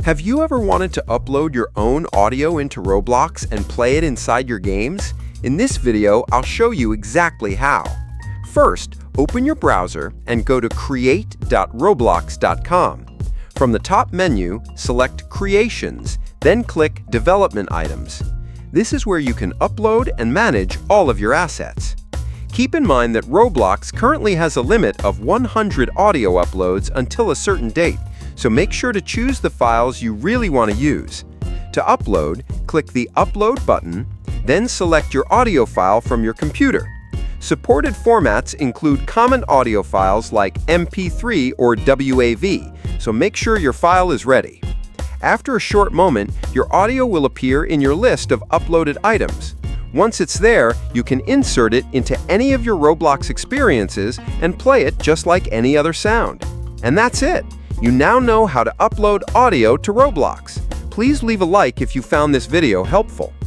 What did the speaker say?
Have you ever wanted to upload your own audio into Roblox and play it inside your games? In this video, I'll show you exactly how. First, open your browser and go to create.roblox.com. From the top menu, select Creations, then click Development Items. This is where you can upload and manage all of your assets. Keep in mind that Roblox currently has a limit of 100 audio uploads until a certain date, so make sure to choose the files you really want to use. To upload, click the Upload button, then select your audio file from your computer. Supported formats include common audio files like MP3 or WAV, so make sure your file is ready. After a short moment, your audio will appear in your list of uploaded items. Once it's there, you can insert it into any of your Roblox experiences and play it just like any other sound. And that's it! You now know how to upload audio to Roblox. Please leave a like if you found this video helpful.